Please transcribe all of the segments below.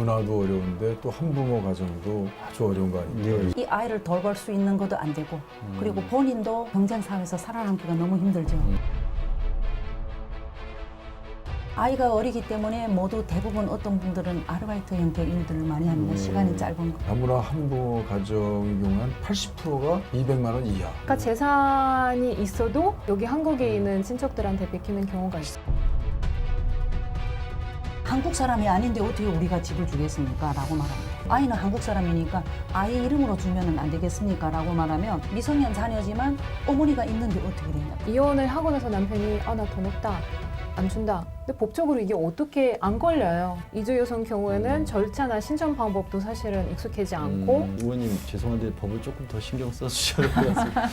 다문화도 어려운데 또 한부모 가정도 아주 어려운 거 아닙니까? 이 아이를 돌볼 수 있는 것도 안 되고 그리고 본인도 경쟁 사회에서 살아남기가 너무 힘들죠. 아이가 어리기 때문에 모두 대부분 어떤 분들은 아르바이트 형태 일들을 많이 합니다. 시간이 짧은 거. 다문화 한부모 가정의 경우 한 80%가 200만 원 이하. 그러니까 재산이 있어도 여기 한국에 있는 친척들한테 뺏기는 경우가 있어요. 한국 사람이 아닌데 어떻게 우리가 집을 주겠습니까? 라고 말합니다. 아이는 한국 사람이니까 아이 이름으로 주면 안 되겠습니까? 라고 말하면 미성년 자녀지만 어머니가 있는데 어떻게 되냐. 이혼을 하고 나서 남편이 나 돈 없다. 안 준다. 근데 법적으로 이게 어떻게 안 걸려요. 이주 여성 경우에는 절차나 신청 방법도 사실은 익숙하지 않고 의원님 죄송한데 법을 조금 더 신경 써주셔야 될 것 같습니다.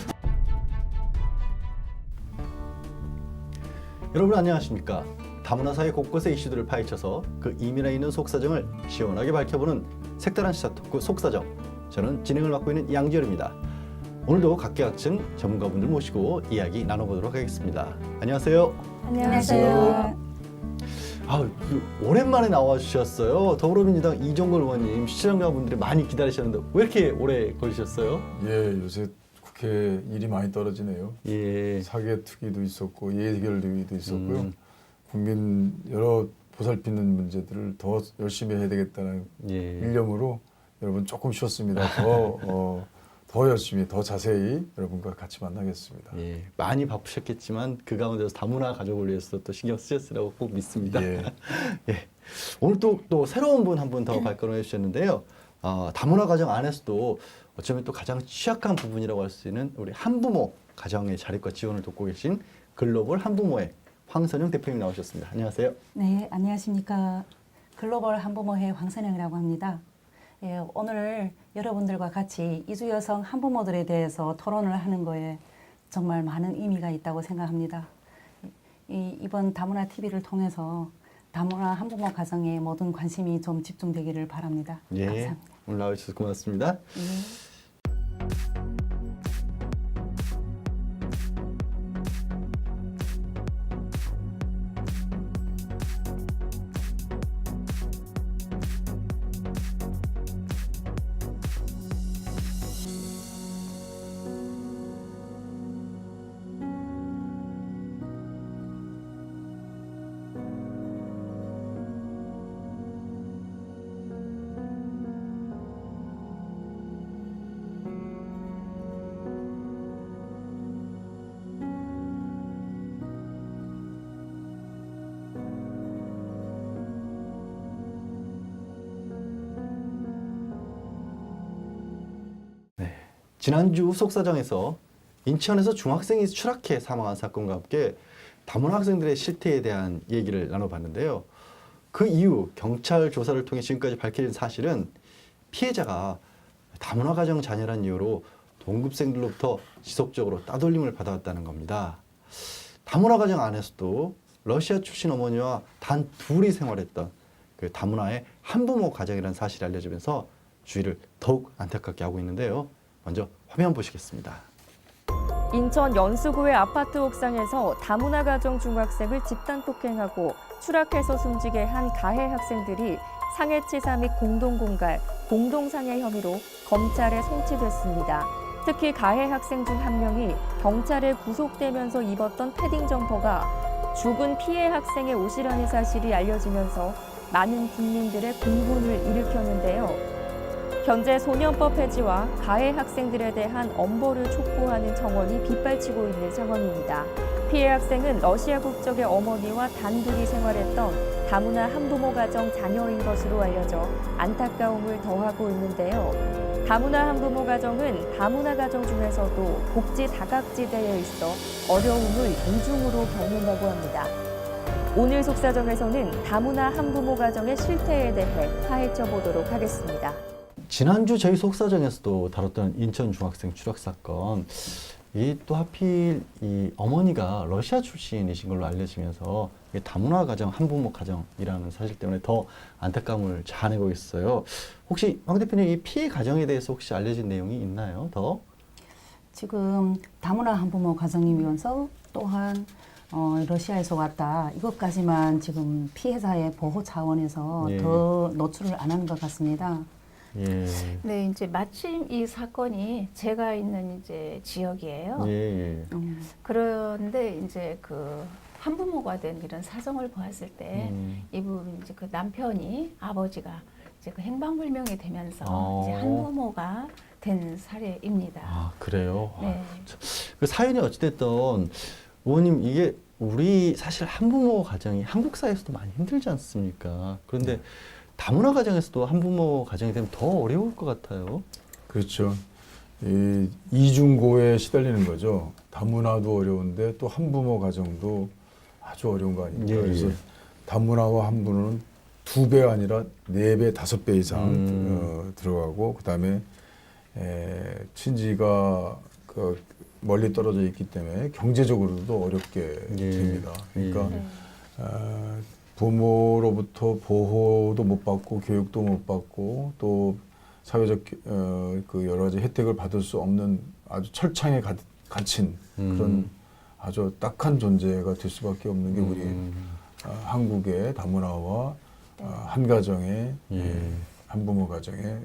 여러분 안녕하십니까? 다문화 사회 곳곳의 이슈들을 파헤쳐서 그 이면에 있는 속사정을 시원하게 밝혀보는 색다른 시사 토크 속사정. 저는 진행을 맡고 있는 양지열입니다. 오늘도 각계각층 전문가분들 모시고 이야기 나눠보도록 하겠습니다. 안녕하세요. 안녕하세요. 오랜만에 나와주셨어요. 더불어민주당 이종걸 의원님 시청자분들이 많이 기다리셨는데 왜 이렇게 오래 걸리셨어요? 예, 요새 국회 일이 많이 떨어지네요. 예. 사개특위도 있었고 예결위도 있었고요. 국민 여러 보살피는 문제들을 더 열심히 해야 되겠다는 일념으로 여러분 조금 쉬었습니다. 더 열심히, 더 자세히 여러분과 같이 만나겠습니다. 예, 많이 바쁘셨겠지만 그 가운데서 다문화 가족을 위해서 또 신경 쓰셨으라고 꼭 믿습니다. 예. 예. 오늘 또 새로운 분 한 분 더 발걸음해 주셨는데요. 다문화 가정 안에서도 어쩌면 또 가장 취약한 부분이라고 할 수 있는 우리 한부모 가정의 자립과 지원을 돕고 계신 글로벌 한부모회 황선영 대표님 나오셨습니다. 안녕하세요. 네, 안녕하십니까. 글로벌 한부모회 황선영이라고 합니다. 예, 오늘 여러분들과 같이 이주 여성 한부모들에 대해서 토론을 하는 거에 정말 많은 의미가 있다고 생각합니다. 이번 다문화 TV를 통해서 다문화 한부모 가정에 모든 관심이 좀 집중되기를 바랍니다. 예, 감사합니다. 오늘 나와주셔서 고맙습니다. 예. 지난주 속사정에서 인천에서 중학생이 추락해 사망한 사건과 함께 다문화 학생들의 실태에 대한 얘기를 나눠봤는데요. 그 이후 경찰 조사를 통해 지금까지 밝혀진 사실은 피해자가 다문화 가정 자녀란 이유로 동급생들로부터 지속적으로 따돌림을 받아왔다는 겁니다. 다문화 가정 안에서도 러시아 출신 어머니와 단 둘이 생활했던 그 다문화의 한부모 가정이라는 사실이 알려지면서 주위를 더욱 안타깝게 하고 있는데요. 먼저 화면 보시겠습니다. 인천 연수구의 아파트 옥상에서 다문화 가정 중학생을 집단 폭행하고 추락해서 숨지게 한 가해 학생들이 상해치사 및 공동공갈, 공동상해 혐의로 검찰에 송치됐습니다. 특히 가해 학생 중 한 명이 경찰에 구속되면서 입었던 패딩 점퍼가 죽은 피해 학생의 옷이라는 사실이 알려지면서 많은 국민들의 공분을 일으켰는데요. 현재 소년법 폐지와 가해 학생들에 대한 엄벌을 촉구하는 청원이 빗발치고 있는 상황입니다. 피해 학생은 러시아 국적의 어머니와 단둘이 생활했던 다문화 한부모 가정 자녀인 것으로 알려져 안타까움을 더하고 있는데요. 다문화 한부모 가정은 다문화 가정 중에서도 복지 다각지대에 있어 어려움을 이중으로 겪는다고 합니다. 오늘 속사정에서는 다문화 한부모 가정의 실태에 대해 파헤쳐 보도록 하겠습니다. 지난주 저희 속사정에서도 다뤘던 인천 중학생 추락 사건, 이 또 하필 이 어머니가 러시아 출신이신 걸로 알려지면서 다문화 가정, 한부모 가정이라는 사실 때문에 더 안타까움을 자아내고 있어요. 혹시 황 대표님 이 피해 가정에 대해서 혹시 알려진 내용이 있나요? 더? 지금 다문화 한부모 가정이면서 또한 러시아에서 왔다. 이것까지만 지금 피해자의 보호 차원에서 예. 더 노출을 안 하는 것 같습니다. 예. 네, 이제 마침 이 사건이 제가 있는 이제 지역이에요. 예. 예. 그런데 이제 그 한부모가 된 이런 사정을 보았을 때 이분 이제 그 남편이 아버지가 이제 그 행방불명이 되면서 이제 한부모가 된 사례입니다. 아, 그래요? 네. 그 사연이 어찌됐든 의원님 이게 우리 사실 한부모 가정이 한국 사회에서도 많이 힘들지 않습니까? 그런데 다문화 가정에서도 한부모 가정이 되면 더 어려울 것 같아요. 그렇죠. 이 이중고에 시달리는 거죠. 다문화도 어려운데 또 한부모 가정도 아주 어려운 거 아닙니까? 예, 그래서 예. 다문화와 한부모는 2배 아니라 4배, 5배 이상 들어가고 그다음에 친지가 그 멀리 떨어져 있기 때문에 경제적으로도 어렵게 예. 됩니다. 그러니까 네. 부모로부터 보호도 못 받고 교육도 못 받고 또 사회적 그 여러 가지 혜택을 받을 수 없는 아주 철창에 갇힌 그런 아주 딱한 존재가 될 수밖에 없는 게 우리 한국의 다문화와 한 가정의 한부모 가정의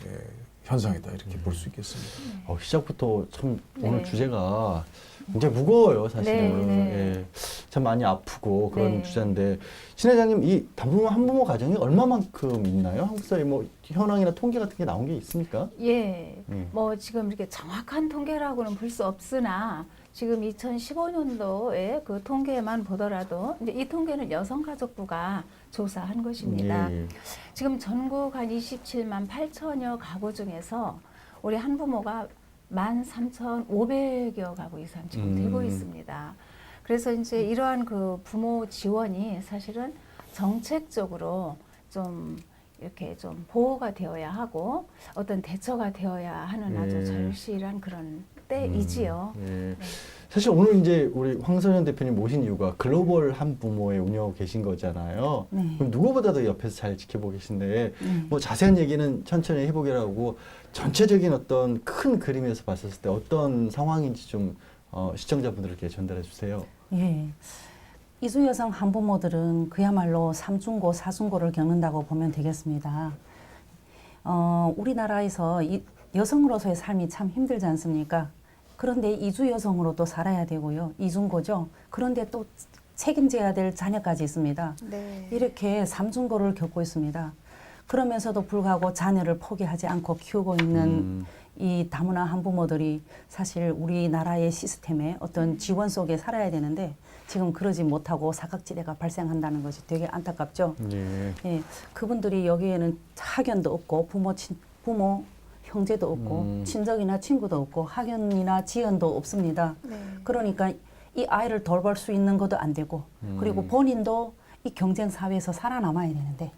현상이다 이렇게 볼 수 있겠습니다. 시작부터 참 오늘 네. 주제가 굉장히 무거워요, 사실은. 네, 네. 예. 참 많이 아프고 그런 네. 주제인데 신 회장님 이 다문화 한부모 가정이 얼마만큼 있나요? 한국 사회 뭐 현황이나 통계 같은 게 나온 게 있습니까? 예, 뭐 지금 이렇게 정확한 통계라고는 볼 수 없으나 지금 2015년도에 그 통계만 보더라도 이제 이 통계는 여성가족부가 조사한 것입니다. 예. 지금 전국 한 27만 8천여 가구 중에서 우리 한부모가 13,500여 가구 이상 지금 되고 있습니다. 그래서 이제 이러한 그 부모 지원이 사실은 정책적으로 좀 이렇게 좀 보호가 되어야 하고 어떤 대처가 되어야 하는 아주 절실한 그런 때이지요. 예. 사실 오늘 이제 우리 황선현 대표님 모신 이유가 글로벌 한부모에 운영하고 계신 거잖아요. 네. 그럼 누구보다도 옆에서 잘 지켜보고 계신데 뭐 자세한 얘기는 천천히 해보기라고 전체적인 어떤 큰 그림에서 봤을 때 어떤 상황인지 좀 시청자분들께 전달해 주세요. 예. 이주 여성 한부모들은 그야말로 삼중고, 사중고를 겪는다고 보면 되겠습니다. 우리나라에서 여성으로서의 삶이 참 힘들지 않습니까? 그런데 이주 여성으로도 살아야 되고요. 이중고죠. 그런데 또 책임져야 될 자녀까지 있습니다. 네. 이렇게 삼중고를 겪고 있습니다. 그러면서도 불구하고 자녀를 포기하지 않고 키우고 있는 이 다문화 한부모들이 사실 우리나라의 시스템에 어떤 지원 속에 살아야 되는데 지금 그러지 못하고 사각지대가 발생한다는 것이 되게 안타깝죠. 예. 예, 그분들이 여기에는 학연도 없고 부모 형제도 없고 친척이나 친구도 없고 학연이나 지연도 없습니다. 네. 그러니까 이 아이를 돌볼 수 있는 것도 안 되고 그리고 본인도 이 경쟁 사회에서 살아남아야 되는데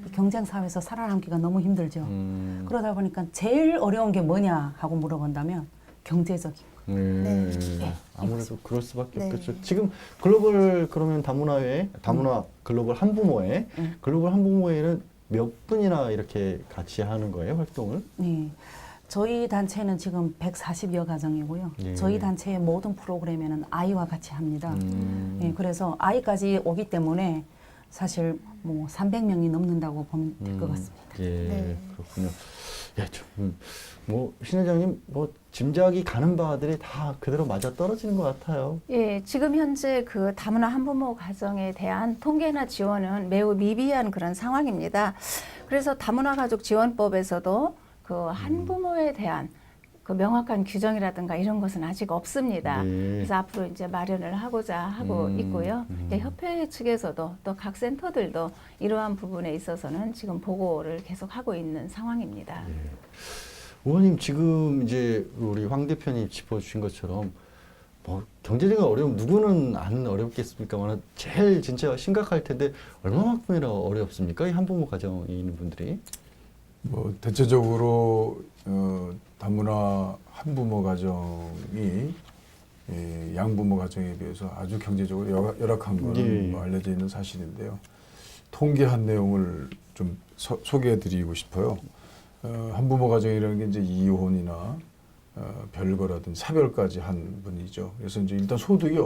이 경쟁 사회에서 살아남기가 너무 힘들죠. 그러다 보니까 제일 어려운 게 뭐냐 하고 물어본다면 경제적인 거. 네. 네. 아무래도 그럴 수밖에 네. 없겠죠. 지금 글로벌 그러면 다문화 글로벌 한부모회 글로벌 한부모회는 몇 분이나 이렇게 같이 하는 거예요, 활동을? 네. 저희 단체는 지금 140여 가정이고요. 예. 저희 단체의 모든 프로그램에는 아이와 같이 합니다. 예, 그래서 아이까지 오기 때문에 사실 뭐 300명이 넘는다고 보면 될 것 같습니다. 예, 네. 그렇군요. 예, 좀, 신 회장님, 짐작이 가는 바들이 다 그대로 맞아 떨어지는 것 같아요. 예, 지금 현재 그 다문화 한부모 가정에 대한 통계나 지원은 매우 미비한 그런 상황입니다. 그래서 다문화 가족 지원법에서도 그 한부모에 대한 그 명확한 규정이라든가 이런 것은 아직 없습니다. 네. 그래서 앞으로 이제 마련을 하고자 하고 있고요. 협회 측에서도 또 각 센터들도 이러한 부분에 있어서는 지금 보고를 계속 하고 있는 상황입니다. 의원님 지금 이제 우리 황 대표님 짚어주신 것처럼 경제적인 어려움 누구는 안 어렵겠습니까만 제일 진짜 심각할 텐데 얼마만큼이나 어렵습니까? 이 한부모 가정에 있는 분들이. 대체적으로 다문화 한부모 가정이 양부모 가정에 비해서 아주 경제적으로 열악한 것은 알려져 있는 사실인데요. 통계한 내용을 좀 소개해드리고 싶어요. 한부모 가정이라는 게 이제 이혼이나 별거라든지 사별까지 한 분이죠. 그래서 이제 일단 소득이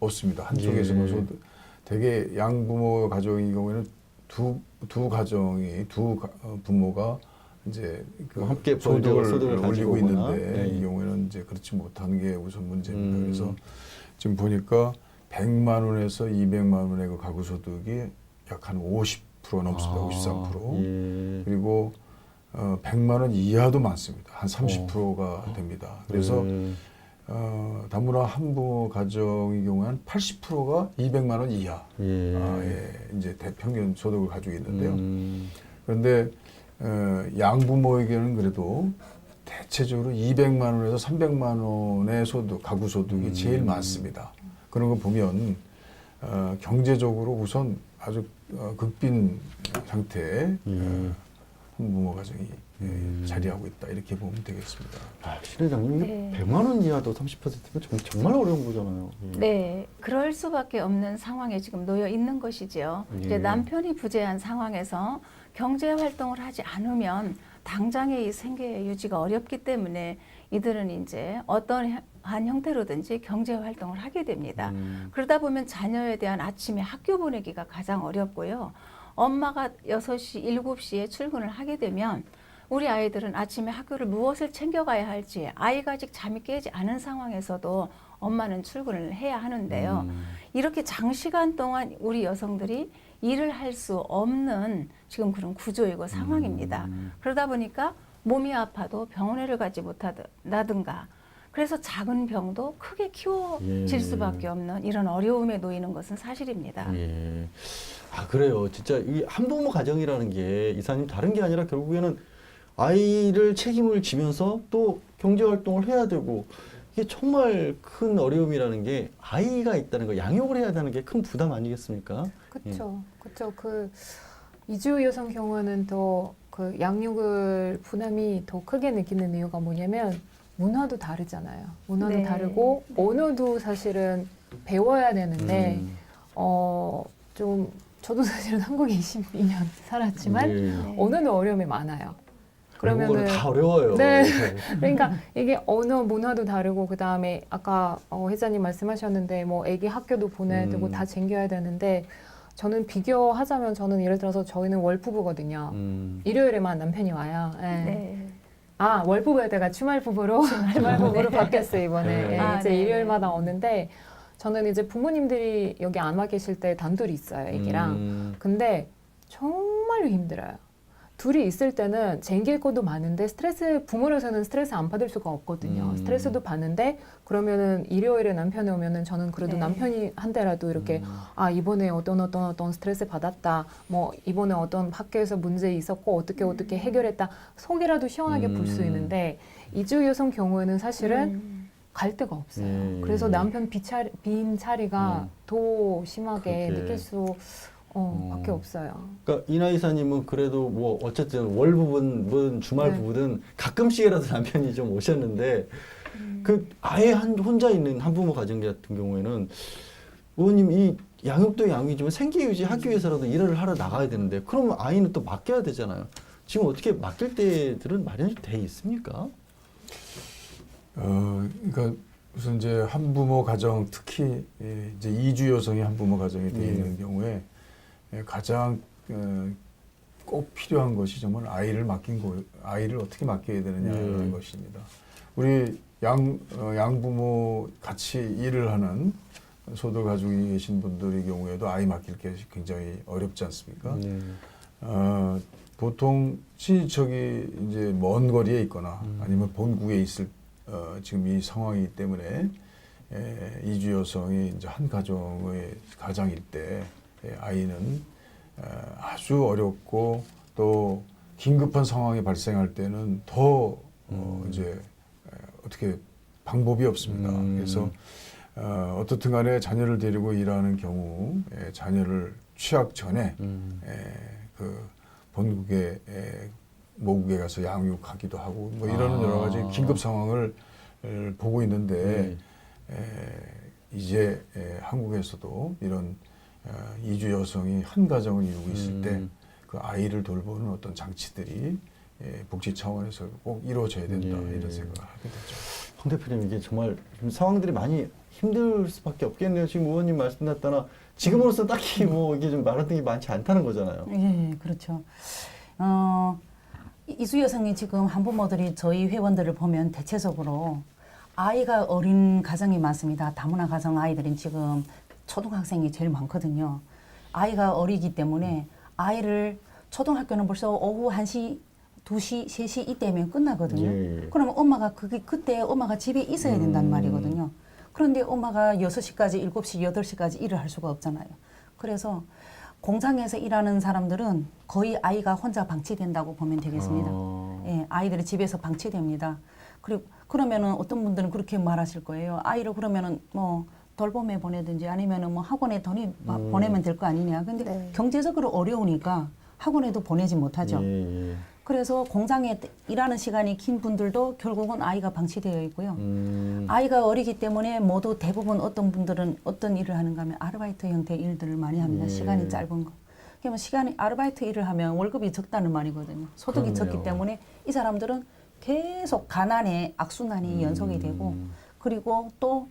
없습니다. 한쪽에서는 소득 되게 양부모 가정의 경우에는 두 가정이 부모가 이제 그 함께 소득을 가지고 올리고 오거나. 있는데 네. 이 경우에는 이제 그렇지 못하는 게 우선 문제입니다. 그래서 지금 보니까 100만 원에서 200만 원의 그 가구 소득이 약 한 50% 넘습니다. 53%. 예. 그리고 100만 원 이하도 많습니다. 한 30%가 됩니다. 그래서 다문화 한부모 가정의 경우에 한 80%가 200만 원 이하 이제 대평균 소득을 가지고 있는데요. 그런데 양부모에게는 그래도 대체적으로 200만 원에서 300만 원의 소득, 가구 소득이 제일 많습니다. 그런 거 보면 경제적으로 우선 아주 극빈 상태의 한부모 가정이 자리하고 있다 이렇게 보면 되겠습니다. 신회장님, 네. 100만 원 이하도 30%면 정말 어려운 거잖아요. 네, 그럴 수밖에 없는 상황에 지금 놓여 있는 것이지요. 예. 이제 남편이 부재한 상황에서 경제 활동을 하지 않으면 당장의 이 생계 유지가 어렵기 때문에 이들은 이제 어떠한 형태로든지 경제 활동을 하게 됩니다. 그러다 보면 자녀에 대한 아침에 학교 보내기가 가장 어렵고요. 엄마가 6시, 7시에 출근을 하게 되면 우리 아이들은 아침에 학교를 무엇을 챙겨가야 할지 아이가 아직 잠이 깨지 않은 상황에서도 엄마는 출근을 해야 하는데요. 이렇게 장시간 동안 우리 여성들이 일을 할 수 없는 지금 그런 구조이고 상황입니다. 그러다 보니까 몸이 아파도 병원에를 가지 못하든가 그래서 작은 병도 크게 키워질 수밖에 없는 이런 어려움에 놓이는 것은 사실입니다. 예. 그래요. 진짜 이 한부모 가정이라는 게 이사님 다른 게 아니라 결국에는 아이를 책임을 지면서 또 경제 활동을 해야 되고 이게 정말 큰 어려움이라는 게 아이가 있다는 거, 양육을 해야 되는 게 큰 부담 아니겠습니까? 그렇죠. 그렇죠. 그 이주 여성 경우는 더 그 양육을 부담이 더 크게 느끼는 이유가 뭐냐면 문화도 다르잖아요. 문화도 네. 다르고 언어도 사실은 배워야 되는데 좀 저도 사실은 한국에 22년 살았지만 네. 언어는 어려움이 많아요. 그러면은 그러면은 다 어려워요. 네. 그러니까 이게 언어 문화도 다르고 그 다음에 아까 회장님 말씀하셨는데 뭐 아기 학교도 보내야 되고 다 챙겨야 되는데 저는 비교하자면 저는 예를 들어서 저희는 월부부거든요. 일요일에만 남편이 와요. 예. 네. 아 월부부에다가 주말부부로 주말부부로 바뀌었어요 이번에. 네. 예, 이제 네. 일요일마다 오는데 저는 이제 부모님들이 여기 안 와 계실 때 단둘이 있어요 애기랑. 근데 정말로 힘들어요. 둘이 있을 때는 챙길 것도 많은데 부모로서는 스트레스 안 받을 수가 없거든요. 스트레스도 받는데 그러면은 일요일에 남편이 오면은 저는 그래도 네. 남편이 한테라도 이렇게 이번에 어떤 스트레스 받았다. 뭐 이번에 어떤 학교에서 문제 있었고 어떻게 해결했다. 속이라도 시원하게 풀 수 있는데 이주 여성 경우에는 사실은 갈 데가 없어요. 그래서 남편 빈 자리가 더 심하게 그렇게. 느낄 수 밖에 없어요. 그러니까 이나 이사님은 그래도 뭐 어쨌든 월 부부든 주말 네. 부부든 가끔씩이라도 남편이 좀 오셨는데 그 아예 혼자 있는 한부모 가정 같은 경우에는 의원님 이 양육도 양육이지만 생계 유지하기 위해서라도 일을 하러 나가야 되는데 그러면 아이는 또 맡겨야 되잖아요. 지금 어떻게 맡길 때들은 마련이 돼 있습니까? 그러니까 우선 이제 한부모 가정 특히 이제 이주 여성이 한부모 가정이 되어 있는 경우에 가장 꼭 필요한 것이 정말 아이를 아이를 어떻게 맡겨야 되느냐는 것입니다. 우리 양부모 같이 일을 하는 소득 가지고 계신 분들의 경우에도 아이 맡길 게 굉장히 어렵지 않습니까? 보통 친인척이 이제 먼 거리에 있거나 아니면 본국에 있을 지금 이 상황이기 때문에 이주 여성이 이제 한 가장일 때 아이는 아주 어렵고 또 긴급한 상황이 발생할 때는 더 이제 어떻게 방법이 없습니다. 그래서 어떻든 간에 자녀를 데리고 일하는 경우 자녀를 취학 전에 그 본국에 모국에 가서 양육하기도 하고 뭐 이런 여러 가지 긴급 상황을 보고 있는데 이제 한국에서도 이런 이주 여성이 한 가정을 이루고 있을 때 그 아이를 돌보는 어떤 장치들이 복지 차원에서 꼭 이루어져야 된다 예. 이런 생각을 하게 됐죠. 황 대표님 이게 정말 좀 상황들이 많이 힘들 수밖에 없겠네요. 지금 의원님 말씀하셨다나 지금으로서 딱히 뭐 이게 좀 말하는 게 많지 않다는 거잖아요. 예, 그렇죠. 이주 여성이 지금 한부모들이 저희 회원들을 보면 대체적으로 아이가 어린 가정이 많습니다. 다문화 가정 아이들은 지금 초등학생이 제일 많거든요. 아이가 어리기 때문에 아이를 초등학교는 벌써 오후 1시, 2시, 3시 이때면 끝나거든요. 예. 그러면 엄마가 그때 엄마가 집에 있어야 된단 말이거든요. 그런데 엄마가 6시까지, 7시, 8시까지 일을 할 수가 없잖아요. 그래서 공장에서 일하는 사람들은 거의 아이가 혼자 방치된다고 보면 되겠습니다. 예, 아이들이 집에서 방치됩니다. 그리고 그러면은 어떤 분들은 그렇게 말하실 거예요. 아이를 그러면은 뭐 돌봄에 보내든지 아니면은 뭐 학원에 돈이 보내면 될 거 아니냐. 근데 네. 경제적으로 어려우니까 학원에도 보내지 못하죠. 예, 예. 그래서 공장에 일하는 시간이 긴 분들도 결국은 아이가 방치되어 있고요. 아이가 어리기 때문에 모두 대부분 어떤 분들은 어떤 일을 하는가 하면 아르바이트 형태의 일들을 많이 합니다. 예. 시간이 짧은 거. 그러면 아르바이트 일을 하면 월급이 적다는 말이거든요. 소득이 그렇네요. 적기 때문에 이 사람들은 계속 가난의 악순환이 연속이 되고 그리고 또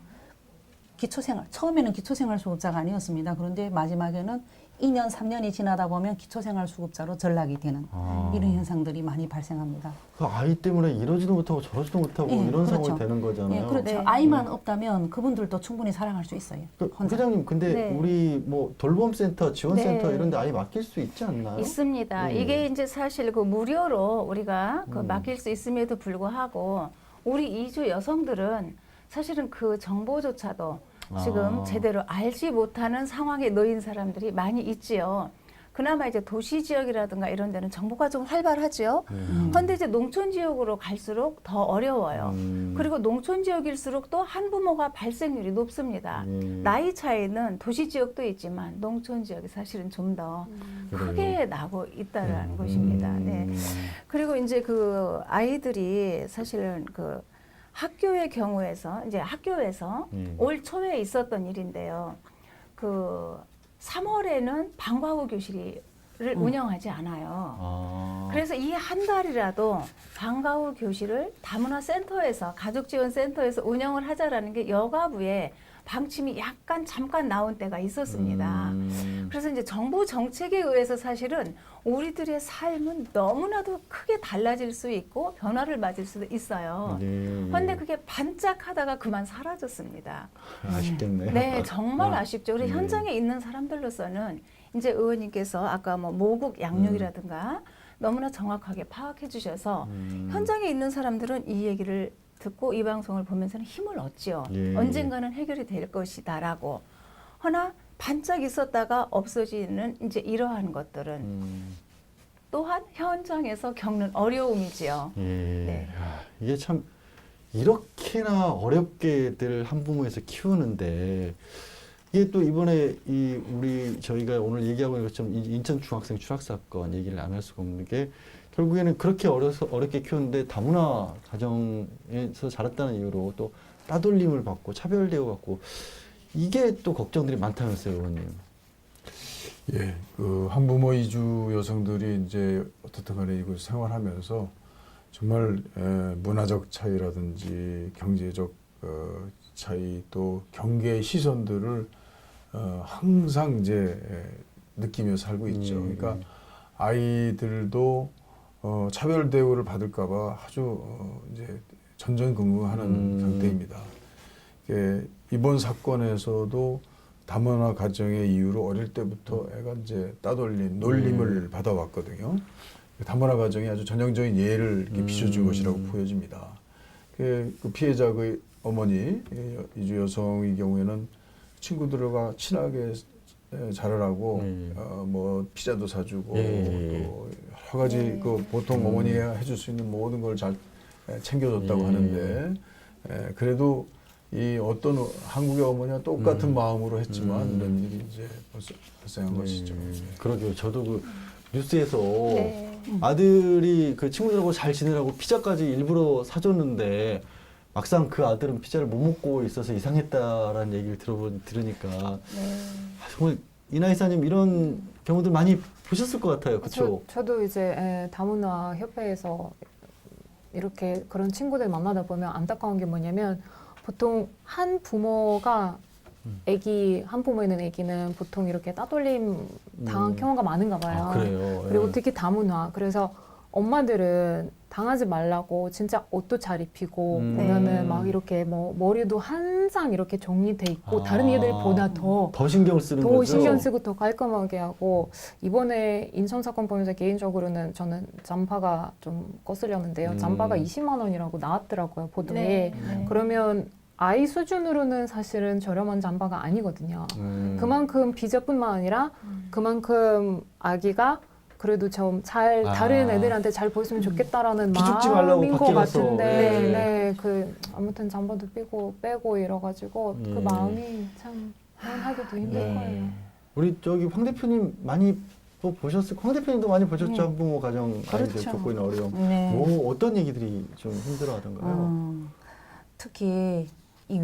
기초생활, 처음에는 기초생활수급자가 아니었습니다. 그런데 마지막에는 2년, 3년이 지나다 보면 기초생활수급자로 전락이 되는 이런 현상들이 많이 발생합니다. 그 아이 때문에 이러지도 못하고 저러지도 못하고 예, 이런 그렇죠. 상황이 되는 거잖아요. 예, 그렇죠. 네. 아이만 없다면 그분들도 충분히 사랑할 수 있어요. 혼자. 회장님, 근데 네. 우리 뭐 돌봄센터, 지원센터 네. 이런 데 아이 맡길 수 있지 않나요? 있습니다. 예. 이게 이제 사실 그 무료로 우리가 그 음. 맡길 수 있음에도 불구하고 우리 이주 여성들은 사실은 그 정보조차도 지금 아. 제대로 알지 못하는 상황에 놓인 사람들이 많이 있지요. 그나마 이제 도시 지역이라든가 이런 데는 정보가 좀 활발하죠. 그런데 이제 농촌 지역으로 갈수록 더 어려워요. 그리고 농촌 지역일수록 또 한부모가 발생률이 높습니다. 나이 차이는 도시 지역도 있지만 농촌 지역이 사실은 좀 더 크게 나고 있다는 것입니다. 네. 그리고 이제 그 아이들이 사실은 그 학교의 경우에서 이제 학교에서 올 초에 있었던 일인데요. 그 3월에는 방과 후 교실을 운영하지 않아요. 아. 그래서 이 한 달이라도 방과 후 교실을 다문화 센터에서 가족지원센터에서 운영을 하자라는 게 여가부에 방침이 약간 잠깐 나온 때가 있었습니다. 그래서 이제 정부 정책에 의해서 사실은 우리들의 삶은 너무나도 크게 달라질 수 있고 변화를 맞을 수도 있어요. 그런데 그게 반짝하다가 그만 사라졌습니다. 아쉽겠네요. 네, 정말 아, 아쉽죠. 우리 네. 현장에 있는 사람들로서는 이제 의원님께서 아까 뭐 모국 양육이라든가 너무나 정확하게 파악해 주셔서 현장에 있는 사람들은 이 얘기를 듣고 이 방송을 보면서는 힘을 얻지요. 예. 언젠가는 해결이 될 것이다라고. 허나 반짝 있었다가 없어지는 이제 이러한 것들은 또한 현장에서 겪는 어려움이지요. 예. 네. 야, 이게 참 이렇게나 어렵게들 한부모에서 키우는데 이게 또 이번에 저희가 오늘 얘기하고 있는 것처럼 인천 중학생 추락 사건 얘기를 안 할 수가 없는 게 결국에는 그렇게 어렵게 키웠는데 다문화 가정에서 자랐다는 이유로 또 따돌림을 받고 차별 대우받고 이게 또 걱정들이 많다면서요, 의원님. 예, 그 한부모 이주 여성들이 이제 어떻든 간에 이곳 생활하면서 정말 문화적 차이라든지 경제적 차이 또 경계의 시선들을 항상 이제 느끼며 살고 있죠. 그러니까 아이들도 차별 대우를 받을까봐 아주 이제 전전긍긍하는 상태입니다. 이번 사건에서도 다문화 가정의 이유로 어릴 때부터 애가 이제 따돌림, 놀림을 받아왔거든요. 다문화 가정이 아주 전형적인 예를 이렇게 비춰준 것이라고 보여집니다. 그 피해자 그 어머니 이주 여성의 경우에는 친구들과 친하게 자라라고 뭐 피자도 사주고 또 여러 가지 그 보통 어머니가 해줄 수 있는 모든 걸 잘 챙겨줬다고 하는데 그래도 이 어떤 한국의 어머니와 똑같은 마음으로 했지만 이런 일이 이제 발생한 것이죠. 그러게요. 저도 그 뉴스에서 네. 아들이 그 친구들하고 잘 지내라고 피자까지 일부러 사줬는데 막상 그 아들은 피자를 못 먹고 있어서 이상했다라는 얘기를 들으니까 정말 이나 이사님 이런 경우들 많이 보셨을 것 같아요. 그렇죠? 저도 이제 다문화 협회에서 이렇게 그런 친구들 만나다 보면 안타까운 게 뭐냐면 보통 한 부모가 한 부모에 있는 아기는 보통 이렇게 따돌림 당한 경우가 많은가 봐요. 아, 그래요. 그리고 예. 특히 다문화. 그래서 엄마들은 당하지 말라고 진짜 옷도 잘 입히고 보면은 막 이렇게 뭐 머리도 항상 이렇게 정리돼 있고 다른 애들보다 더 신경 쓰는 더 거죠. 신경 쓰고 더 깔끔하게 하고 이번에 인천 사건 보면서 개인적으로는 저는 잠바가 좀 거슬렸는데요. 잠바가 20만 원이라고 나왔더라고요 보도에. 네. 그러면 아이 수준으로는 사실은 저렴한 잠바가 아니거든요. 그만큼 비자뿐만 아니라 그만큼 아기가 그래도 좀 잘 다른 애들한테 잘 보였으면 좋겠다라는 기죽지 말라고 마음인 것 밖에 가서. 같은데, 네. 네, 아무튼 잠바도 빼고 이래가지고 그 마음이 참 표현하기도 힘들 네. 거예요. 우리 저기 황 대표님 많이 또 보셨을, 황 대표님도 많이 보셨죠? 한부모 가정 아이들 그렇죠. 겪고 있는 어려움. 네. 뭐 어떤 얘기들이 좀 힘들어하던가요? 특히 이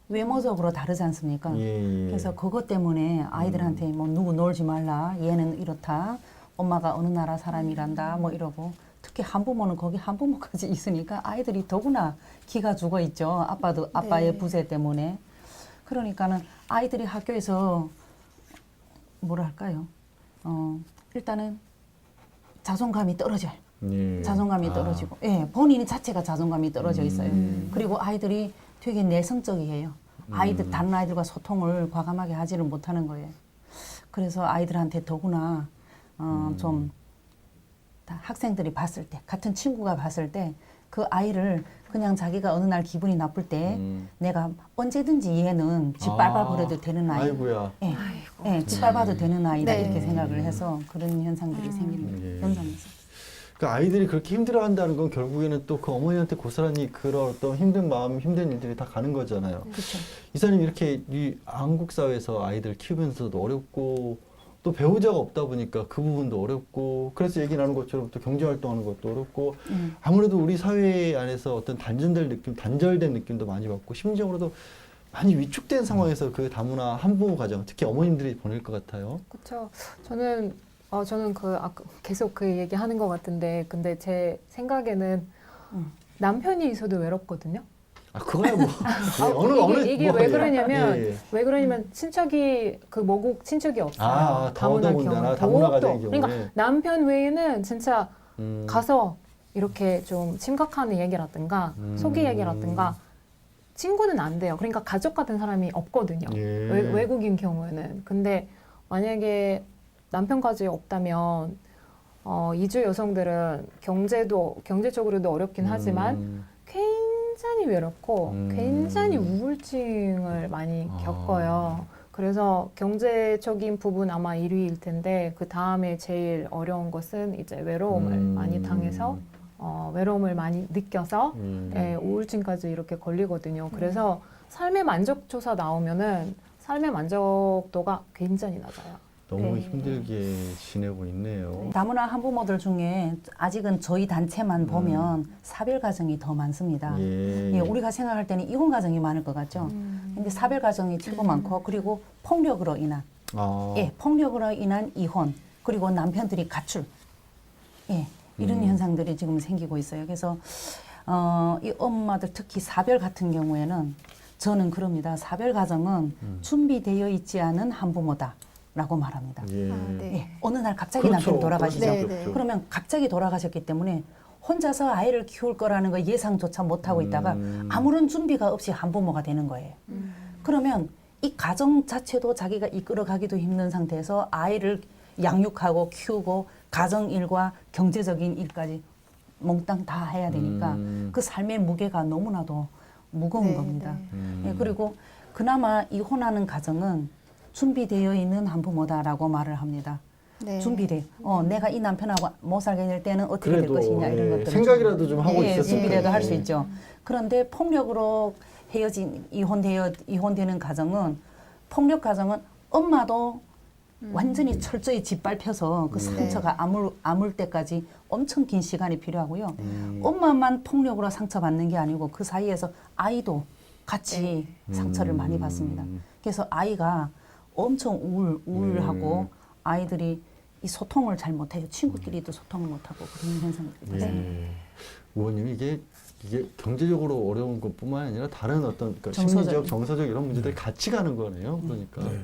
외모적으로 다르지 않습니까? 예. 그래서 그것 때문에 아이들한테 뭐 누구 놀지 말라, 얘는 이렇다, 엄마가 어느 나라 사람이란다, 뭐 이러고 특히 한부모는 거기 한부모까지 있으니까 아이들이 더구나 기가 죽어 있죠. 아빠의 네. 부재 때문에. 그러니까는 아이들이 학교에서 뭐랄까요? 일단은 자존감이 떨어져요. 예. 자존감이 떨어지고, 예, 본인 자체가 자존감이 떨어져 있어요. 그리고 아이들이 되게 내성적이에요. 다른 아이들과 소통을 과감하게 하지를 못하는 거예요. 그래서 아이들한테 더구나 좀 학생들이 봤을 때, 같은 친구가 봤을 때 그 아이를 그냥 자기가 어느 날 기분이 나쁠 때 내가 언제든지 얘는 짓밟아버려도 되는 아이. 아이고야. 예, 짓밟아도 되는 아이다 네. 이렇게 생각을 해서 그런 현상들이 생기는 예. 현상이죠. 그러니까 아이들이 그렇게 힘들어한다는 건 결국에는 또 그 어머니한테 고스란히 그런 어떤 힘든 마음, 힘든 일들이 다 가는 거잖아요. 그렇죠. 이사님 이렇게 이 한국 사회에서 아이들 키우면서도 어렵고 또 배우자가 없다 보니까 그 부분도 어렵고 그래서 얘기 나눈 것처럼 또 경제 활동하는 것도 어렵고 아무래도 우리 사회 안에서 어떤 단절된 느낌도 많이 받고 심적으로도 많이 위축된 상황에서 그 다문화 한부모 가정 특히 어머님들이 보낼 것 같아요. 그렇죠. 저는 계속 그 얘기하는 것 같은데, 근데 제 생각에는 남편이 있어도 외롭거든요. 아 그거야 뭐 이게 뭐, 왜 그러냐면 예. 왜 그러냐면 친척이 그 모국 친척이 없어요. 아, 다문화 더더군다나 경우 다문화 더욱더. 가정의 경우에. 그러니까 남편 외에는 진짜 음. 가서 이렇게 좀 심각한 얘기라든가 속이 얘기라든가 친구는 안 돼요. 그러니까 가족 같은 사람이 없거든요. 예. 외국인 경우에는. 근데 만약에 남편까지 없다면 이주 여성들은 경제적으로도 어렵긴 하지만 굉장히 외롭고 굉장히 우울증을 많이 겪어요. 그래서 경제적인 부분 아마 1위일 텐데 그 다음에 제일 어려운 것은 이제 외로움을 많이 당해서 외로움을 많이 느껴서 우울증까지 이렇게 걸리거든요. 그래서 삶의 만족조사 나오면은 삶의 만족도가 굉장히 낮아요. 너무 힘들게 지내고 있네요. 다문화 한부모들 중에 아직은 저희 단체만 보면 사별 가정이 더 많습니다. 예. 우리가 생각할 때는 이혼 가정이 많을 것 같죠. 근데 사별 가정이 최고 많고 그리고 폭력으로 인한 폭력으로 인한 이혼 그리고 남편들이 가출 이런 현상들이 지금 생기고 있어요. 그래서 이 엄마들 특히 사별 같은 경우에는 저는 그럽니다. 사별 가정은 준비되어 있지 않은 한부모다. 라고 말합니다. 예. 네. 어느 날 갑자기 그렇죠. 남편이 돌아가시죠. 네, 네. 그러면 갑자기 돌아가셨기 때문에 혼자서 아이를 키울 거라는 거 예상조차 못하고 있다가 아무런 준비가 없이 한부모가 되는 거예요. 그러면 이 가정 자체도 자기가 이끌어가기도 힘든 상태에서 아이를 양육하고 키우고 가정일과 경제적인 일까지 몽땅 다 해야 되니까 그 삶의 무게가 너무나도 무거운 네, 겁니다. 네. 그리고 그나마 이혼하는 가정은 준비되어 있는 한부모다라고 말을 합니다. 네. 내가 이 남편하고 못 살게 될 때는 어떻게 될 그래도 것이냐 이런 것들 생각이라도 좀 하고 있었을 준비라도 할 수 텐데. 있죠. 그런데 폭력으로 이혼되는 가정은 폭력 가정은 엄마도 완전히 철저히 짓밟혀서 그 상처가 아물 때까지 엄청 긴 시간이 필요하고요. 엄마만 폭력으로 상처받는 게 아니고 그 사이에서 아이도 같이 상처를 많이 받습니다. 그래서 아이가 엄청 우울하고 아이들이 이 소통을 잘 못해요. 친구끼리도 소통을 못하고 그런 현상들이 있습니다. 예. 의원님 이게 경제적으로 어려운 것뿐만 아니라 다른 어떤 그러니까 정서적. 심리적, 정서적 이런 문제들이 같이 가는 거네요. 그러니까. 네.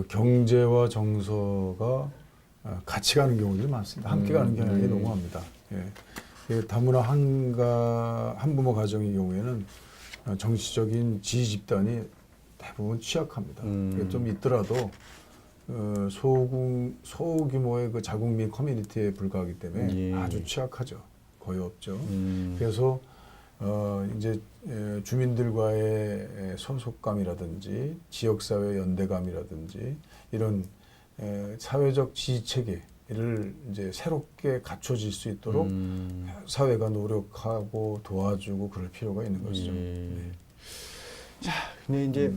경제와 정서가 같이 가는 경우들이 많습니다. 함께 가는 경향이 농후합니다. 예. 다문화 한부모 가정의 경우에는 정치적인 지지 집단이 대부분 취약합니다. 좀 있더라도 소규모의 그 자국민 커뮤니티에 불과하기 때문에 예. 아주 취약하죠. 거의 없죠. 그래서 이제 주민들과의 소속감이라든지 지역사회 연대감이라든지 이런 사회적 지지 체계를 이제 새롭게 갖춰질 수 있도록 사회가 노력하고 도와주고 그럴 필요가 있는 것이죠. 네. 자, 근데 이제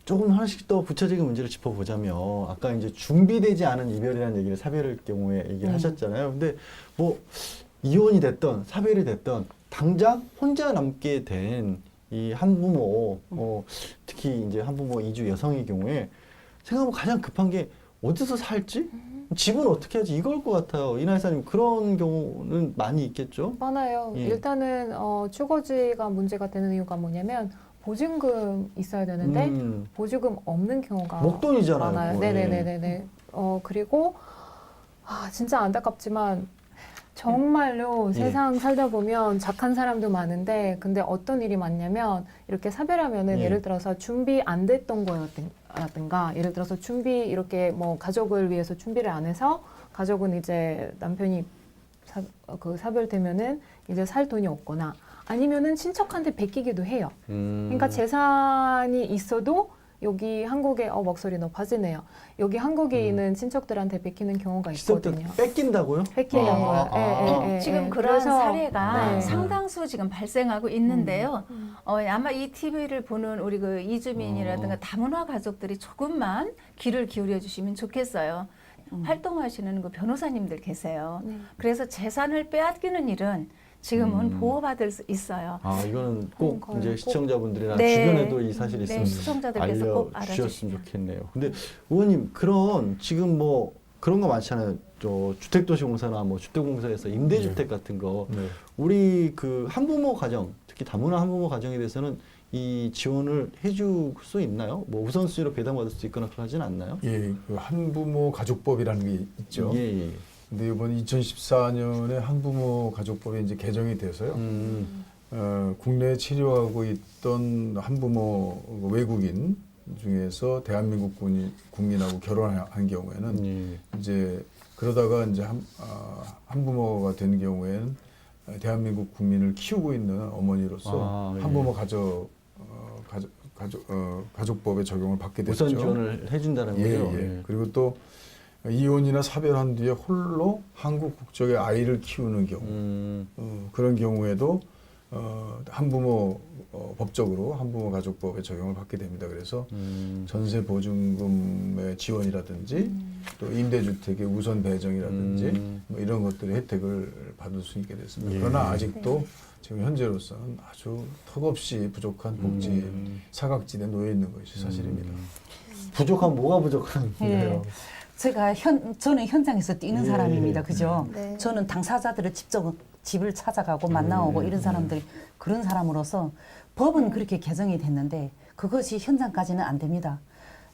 조금 하나씩 더 구체적인 문제를 짚어보자면 아까 이제 준비되지 않은 이별이라는 얘기를 사별일 경우에 얘기를 하셨잖아요. 근데 뭐 이혼이 됐던 사별이 됐던 당장 혼자 남게 된 이 한부모, 특히 이제 한부모 이주 여성의 경우에 생각하면 가장 급한 게 어디서 살지? 집은 어떻게 하지? 이걸 것 같아요. 이나 이사님 그런 경우는 많이 있겠죠? 많아요. 예. 일단은 주거지가 문제가 되는 이유가 뭐냐면 보증금 있어야 되는데 보증금 없는 경우가 목돈이잖아요. 많아요. 그거. 예. 네네네네. 그리고 진짜 안타깝지만 정말로 세상 살다 보면 착한 사람도 많은데 근데 어떤 일이 많냐면 이렇게 사별하면은 예. 예를 들어서 준비 안 됐던 거였든가 예를 들어서 준비 이렇게 뭐 가족을 위해서 준비를 안 해서 가족은 이제 남편이 사별되면은 이제 살 돈이 없거나 아니면은 친척한테 베끼기도 해요. 그러니까 재산이 있어도 여기 한국에 목소리 높아지네요. 여기 한국에 있는 친척들한테 베끼는 경우가 있거든요. 뺏긴다고요? 뺏기다고요. 지금 그런 사례가 네. 상당수 지금 발생하고 있는데요. 아마 이 TV를 보는 우리 그 이주민이라든가 다문화 가족들이 조금만 귀를 기울여 주시면 좋겠어요. 활동하시는 그 변호사님들 계세요. 그래서 재산을 빼앗기는 일은 지금은 보호받을 수 있어요. 이거는 꼭 이제 꼭. 시청자분들이나 네. 주변에도 이 사실이 네, 있으면 시청자들께서 꼭 알려주셨으면 알아주시면. 좋겠네요. 근데 의원님 그런 지금 뭐 그런 거 많잖아요. 저 주택도시공사나 뭐 주택공사에서 임대주택 같은 거 네. 우리 그 한부모 가정 특히 다문화 한부모 가정에 대해서는 이 지원을 해줄 수 있나요? 뭐 우선순위로 배당받을 수 있거나 그러진 않나요? 예, 그 한부모 가족법이라는 게 있죠. 예. 근데 이번 2014년에 한부모 가족법이 이제 개정이 돼서요. 국내에 치료하고 있던 한부모 외국인 중에서 대한민국 국민하고 결혼한 경우에는 이제 그러다가 이제 한부모가 된 경우에는 대한민국 국민을 키우고 있는 어머니로서 한부모 가족법의 적용을 받게 됐죠. 우선 지원을 해준다는 거죠. 예. 그리고 또 이혼이나 사별한 뒤에 홀로 한국 국적의 아이를 키우는 경우 그런 경우에도 한부모 법적으로 한부모 가족법의 적용을 받게 됩니다. 그래서 전세 보증금의 지원이라든지 또 임대주택의 우선 배정이라든지 뭐 이런 것들의 혜택을 받을 수 있게 됐습니다. 예. 그러나 아직도 지금 현재로서는 아주 턱없이 부족한 복지 사각지대에 놓여 있는 것이 사실입니다. 부족한 뭐가 부족한데요? 저는 현장에서 뛰는 예. 사람입니다. 그죠? 네. 저는 당사자들을 직접 집을 찾아가고 만나오고 이런 사람들 그런 사람으로서 법은 그렇게 개정이 됐는데 그것이 현장까지는 안 됩니다.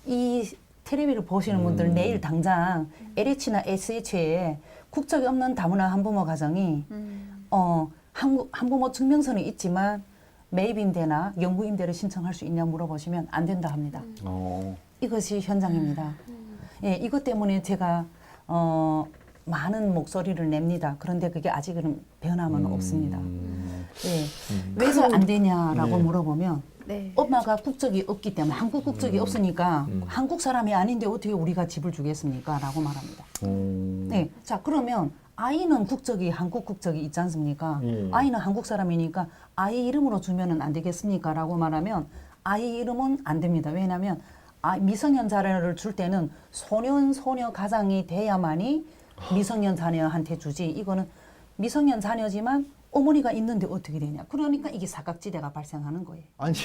이 텔레비를 보시는 분들 내일 당장 LH나 SH에 국적이 없는 다문화 한부모 가정이 한부모 증명서는 있지만 매입임대나 영구임대를 신청할 수 있냐 물어보시면 안 된다 합니다. 이것이 현장입니다. 예, 이것 때문에 제가 많은 목소리를 냅니다. 그런데 그게 아직은 변함은 없습니다. 예, 왜서 안 되냐라고 물어보면 네. 엄마가 국적이 없기 때문에 한국 국적이 없으니까 한국 사람이 아닌데 어떻게 우리가 집을 주겠습니까? 라고 말합니다. 네, 자 그러면 아이는 국적이 한국 국적이 있지 않습니까? 예. 아이는 한국 사람이니까 아이 이름으로 주면은 안 되겠습니까? 라고 말하면 아이 이름은 안 됩니다. 왜냐하면 미성년 자녀를 줄 때는 소녀 가장이 돼야만이 미성년 자녀한테 주지. 이거는 미성년 자녀지만 어머니가 있는데 어떻게 되냐. 그러니까 이게 사각지대가 발생하는 거예요. 아니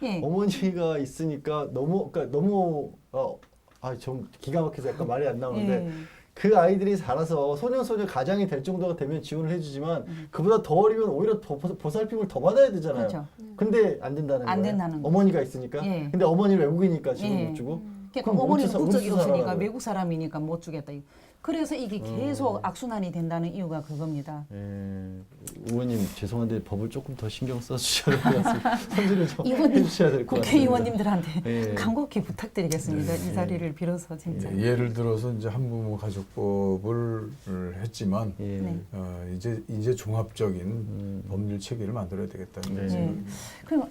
예. 어머니가 있으니까 너무 좀 기가 막혀서 약간 말이 안 나오는데 예. 그 아이들이 자라서 소년소녀 가장이 될 정도가 되면 지원을 해주지만 그보다 더 어리면 오히려 더 보살핌을 더 받아야 되잖아요. 그렇죠. 근데 안 된다는 안 거예요. 된다는 거죠. 어머니가 있으니까. 예. 근데 어머니는 외국이니까 지원 예. 못 주고. 그러니까 그럼 어머니는 어디서 국적이 없으니까 살아라고요? 외국 사람이니까 못 주겠다. 그래서 이게 계속 악순환이 된다는 이유가 그겁니다. 의원님 죄송한데 법을 조금 더 신경 써주셔야 될 것 같습니다. 선지를 좀 의원님, 해주셔야 될 것 같습니다. 국회의원님들한테 예. 간곡히 부탁드리겠습니다. 네. 이 자리를 빌어서 진짜. 예, 예를 들어서 이제 한부모 가족법을 했지만 예. 네. 이제 종합적인 법률 체계를 만들어야 되겠다는 네. 생각이 그럼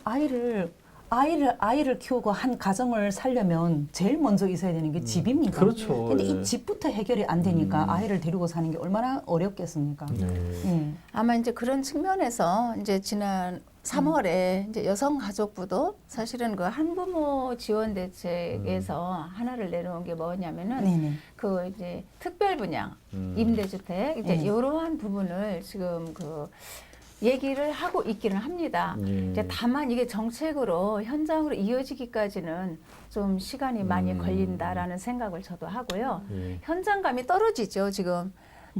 아이를 키우고 한 가정을 살려면 제일 먼저 있어야 되는 게 집입니다. 그렇죠. 근데 예. 이 집부터 해결이 안 되니까 아이를 데리고 사는 게 얼마나 어렵겠습니까? 네. 예. 아마 이제 그런 측면에서 이제 지난 3월에 이제 여성가족부도 사실은 그 한부모 지원 대책에서 하나를 내놓은 게 뭐냐면은 네네. 그 이제 특별 분양, 임대주택 이제 네. 이러한 부분을 지금 그 얘기를 하고 있기는 합니다. 이제 다만 이게 정책으로 현장으로 이어지기까지는 좀 시간이 많이 걸린다라는 생각을 저도 하고요. 예. 현장감이 떨어지죠, 지금.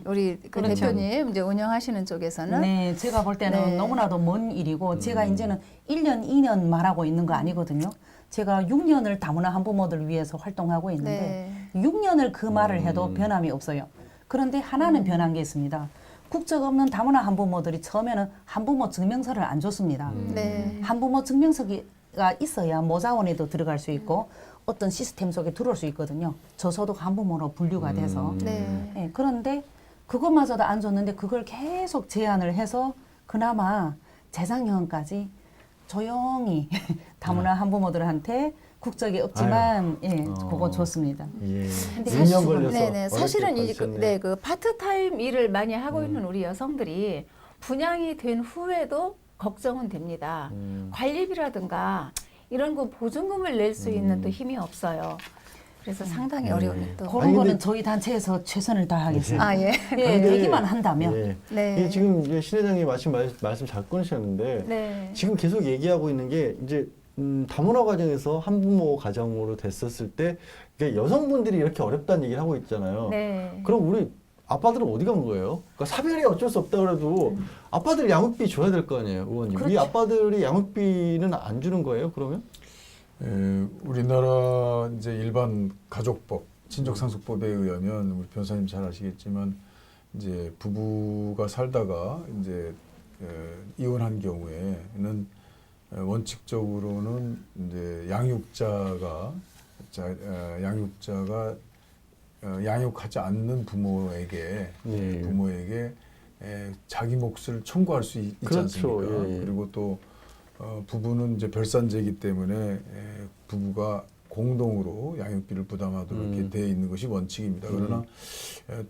우리 그 그렇죠. 대표님 이제 운영하시는 쪽에서는 네, 제가 볼 때는 네. 너무나도 먼 일이고 제가 이제는 1년, 2년 말하고 있는 거 아니거든요. 제가 6년을 다문화 한부모들 위해서 활동하고 있는데 6년을 그 말을 해도 변함이 없어요. 그런데 하나는 변한 게 있습니다. 국적 없는 다문화 한부모들이 처음에는 한부모 증명서를 안 줬습니다. 네. 한부모 증명서가 있어야 모자원에도 들어갈 수 있고 어떤 시스템 속에 들어올 수 있거든요. 저소득 한부모로 분류가 돼서. 네. 예, 그런데 그것마저도 안 줬는데 그걸 계속 제안을 해서 그나마 재작년까지 조용히 다문화 한부모들한테 국적이 없지만 그거 줬습니다. 예. 근데 2년 걸려서 네네. 사실은 어렵게 이 받으셨네요. 그 파트타임 일을 많이 하고 있는 우리 여성들이 분양이 된 후에도 걱정은 됩니다. 관리비라든가 이런 거 보증금을 낼 수 있는 또 힘이 없어요. 그래서 상당히 어려운 또. 그런 아니, 거는 근데- 저희 단체에서 최선을 다하겠습니다. 아 예. 예, 근데- 얘기만 한다면. 예. 네. 이게 지금 이제 신 회장님 말씀 잘 끊으셨는데 네. 지금 계속 얘기하고 있는 게 이제 다문화 가정에서 한부모 가정으로 됐었을 때 이게 여성분들이 이렇게 어렵다는 얘기를 하고 있잖아요. 네. 그럼 우리 아빠들은 어디 간 거예요? 그러니까 사별이 어쩔 수 없다 그래도 아빠들 양육비 줘야 될 거 아니에요, 의원님. 그렇죠. 이 아빠들이 양육비는 안 주는 거예요, 그러면? 우리나라 이제 일반 가족법, 친족상속법에 의하면 우리 변호사님 잘 아시겠지만 이제 부부가 살다가 이제 이혼한 경우에는 원칙적으로는 이제 양육자가 양육하지 않는 부모에게 자기 몫을 청구할 수 있지 그렇죠. 않습니까? 예. 그리고 또 부부는 이제 별산제이기 때문에 부부가 공동으로 양육비를 부담하도록 이렇게 돼 있는 것이 원칙입니다. 그러나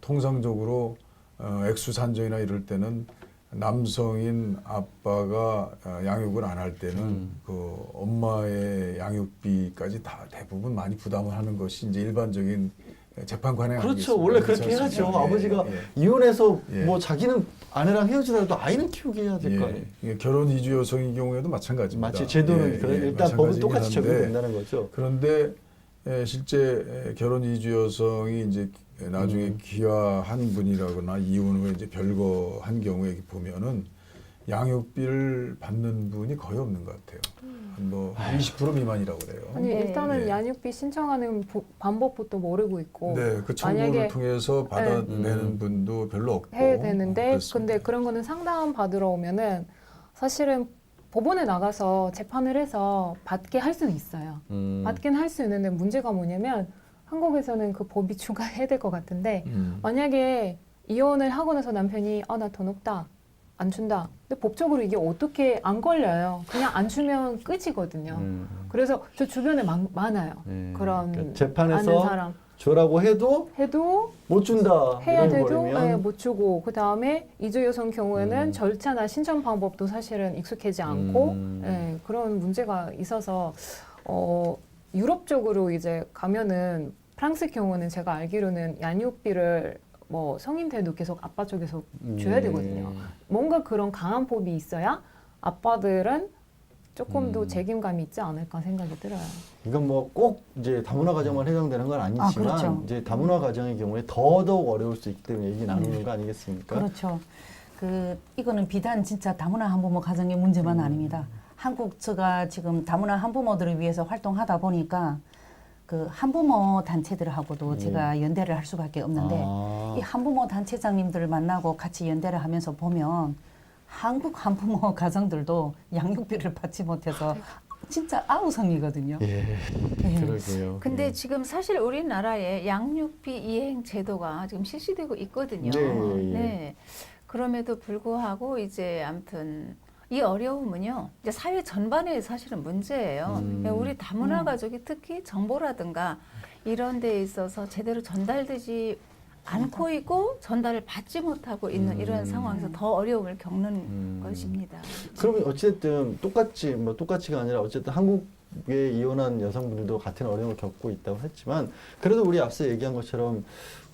통상적으로 액수산정이나 이럴 때는 남성인 아빠가 양육을 안 할 때는 그 엄마의 양육비까지 다 대부분 많이 부담을 하는 것이 이제 일반적인 재판 관행 그렇죠. 아니겠습니까? 원래 그렇게 그렇지 해야죠. 않습니까? 아버지가 예. 이혼해서 예. 뭐 자기는 아내랑 헤어지더라도 아이는 키우게 해야 될 거 예. 아니에요. 예. 결혼 이주 여성의 경우에도 마찬가지입니다. 마치 제도는 예, 그래 예, 일단 법은 마찬가지긴 똑같이 한데 적용된다는 거죠. 그런데 실제 결혼 이주 여성이 이제 나중에 귀화한 분이라거나 이혼 후에 이제 별거한 경우에 보면은 양육비를 받는 분이 거의 없는 것 같아요. 뭐 20% 미만이라고 그래요. 아니 네. 일단은 예. 양육비 신청하는 방법부터 모르고 있고 네, 그 청구를 만약에 통해서 받아내는 분도 별로 없고 해야 되는데 그렇습니다. 근데 그런 거는 상담 받으러 오면은 사실은 법원에 나가서 재판을 해서 받게 할 수는 있어요. 받긴 할 수 있는데 문제가 뭐냐면 한국에서는 그 법이 추가해야 될 것 같은데 만약에 이혼을 하고 나서 남편이 나 돈 없다 안 준다. 근데 법적으로 이게 어떻게 안 걸려요. 그냥 안 주면 끝이거든요. 그래서 저 주변에 많아요. 그런 그러니까 아는 재판에서 사람 줘라고 해도 못 준다. 해야 이런 돼도 거면 못 주고 그 다음에 이주 여성 경우에는 절차나 신청 방법도 사실은 익숙하지 않고 그런 문제가 있어서 유럽 쪽으로 이제 가면은 프랑스 경우는 제가 알기로는 양육비를 뭐 성인 돼도 계속 아빠 쪽에서 줘야 되거든요. 뭔가 그런 강한 법이 있어야 아빠들은 조금 더 책임감이 있지 않을까 생각이 들어요. 이건 뭐 꼭 이제 다문화 가정만 해당되는 건 아니지만 그렇죠. 이제 다문화 가정의 경우에 더더욱 어려울 수 있기 때문에 얘기 나누는 거 아니겠습니까? 그렇죠. 이거는 비단 진짜 다문화 한부모 가정의 문제만 아닙니다. 한국 제가 지금 다문화 한부모들을 위해서 활동하다 보니까 그 한부모 단체들하고도 제가 연대를 할 수밖에 없는데 이 한부모 단체장님들을 만나고 같이 연대를 하면서 보면 한국 한부모 가정들도 양육비를 받지 못해서 진짜 아우성이거든요. 예, 예. 그러게요. 근데 예. 지금 사실 우리나라에 양육비 이행 제도가 지금 실시되고 있거든요. 네, 예. 네. 그럼에도 불구하고 이제 아무튼 이 어려움은요, 이제 사회 전반에 사실은 문제예요. 우리 다문화 가족이 특히 정보라든가 이런 데 있어서 제대로 전달되지 않고 있고 전달을 받지 못하고 있는 이런 상황에서 더 어려움을 겪는 것입니다. 그러면 어쨌든 똑같이가 아니라 어쨌든 한국에 이혼한 여성분들도 같은 어려움을 겪고 있다고 했지만 그래도 우리 앞서 얘기한 것처럼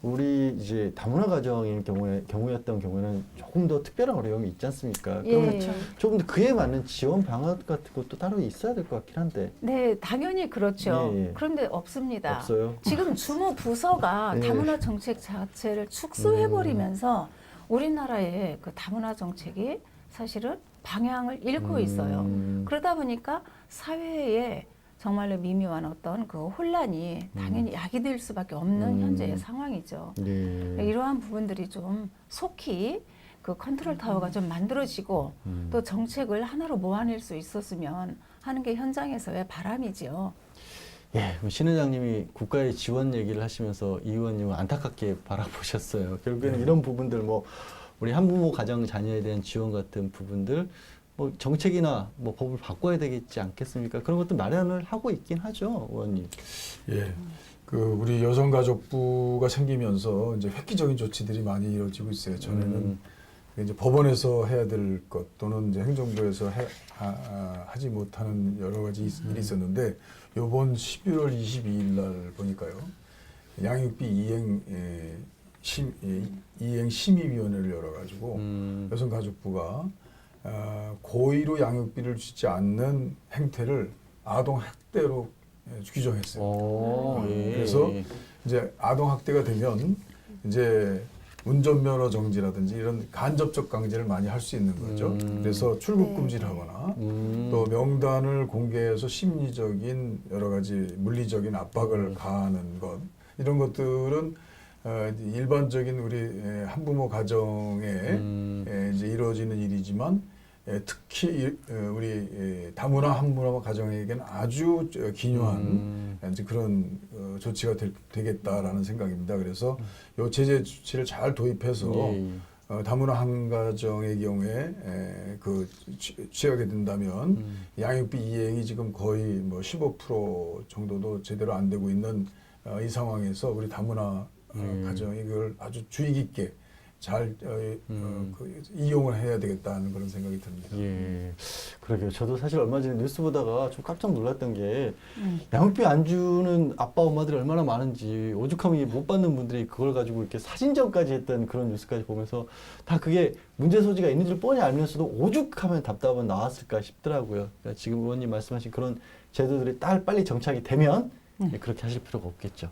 우리 이제 다문화 가정인 경우였던 경우에는 조금 더 특별한 어려움이 있지 않습니까? 그러면 예. 조금 더 그에 맞는 지원 방안 같은 것도 따로 있어야 될 것 같긴 한데 네, 당연히 그렇죠. 예, 예. 그런데 없습니다. 없어요. 지금 주무 부서가 예. 다문화 정책 자체를 축소해버리면서 우리나라의 그 다문화 정책이 사실은 방향을 잃고 있어요. 그러다 보니까 사회에 정말로 미묘한 어떤 그 혼란이 당연히 야기될 수밖에 없는 현재의 상황이죠. 예. 이러한 부분들이 좀 속히 그 컨트롤 타워가 좀 만들어지고 또 정책을 하나로 모아낼 수 있었으면 하는 게 현장에서의 바람이지요. 예, 신 회장님이 국가의 지원 얘기를 하시면서 이 의원님은 안타깝게 바라보셨어요. 결국에는 이런 부분들 뭐 우리 한부모 가정 자녀에 대한 지원 같은 부분들 뭐 정책이나 뭐 법을 바꿔야 되겠지 않겠습니까? 그런 것도 마련을 하고 있긴 하죠, 의원님. 예. 우리 여성가족부가 생기면서 이제 획기적인 조치들이 많이 이루어지고 있어요. 전에는 이제 법원에서 해야 될 것 또는 이제 행정부에서 하지 못하는 여러 가지 일이 있었는데 이번 11월 22일 날 보니까요. 양육비 이행 심의위원회를 열어가지고 여성가족부가 고의로 양육비를 주지 않는 행태를 아동 학대로 규정했어요. 예. 그래서 이제 아동 학대가 되면 이제 운전면허 정지라든지 이런 간접적 강제를 많이 할 수 있는 거죠. 그래서 출국 금지를 하거나 또 명단을 공개해서 심리적인 여러 가지 물리적인 압박을 가하는 것 이런 것들은 일반적인 우리 한부모 가정에 이제 이루어지는 일이지만 특히 우리 다문화 한부모 가정에게는 아주 기묘한 이제 그런 조치가 되겠다라는 생각입니다. 그래서 이 제재 조치를 잘 도입해서 다문화 한 가정의 경우에 취하게 된다면 양육비 이행이 지금 거의 뭐 15% 정도도 제대로 안 되고 있는 이 상황에서 우리 다문화 가정이 그걸 아주 주의 깊게 잘 이용을 해야 되겠다는 그런 생각이 듭니다. 예, 그러게요. 저도 사실 얼마 전에 뉴스 보다가 좀 깜짝 놀랐던 게 양육비 안 주는 아빠 엄마들이 얼마나 많은지 오죽하면 못 받는 분들이 그걸 가지고 이렇게 사진전까지 했던 그런 뉴스까지 보면서 다 그게 문제 소지가 있는 줄 뻔히 알면서도 오죽하면 답답은 나왔을까 싶더라고요. 그러니까 지금 의원님 말씀하신 그런 제도들이 빨리 정착이 되면 그렇게 하실 필요가 없겠죠.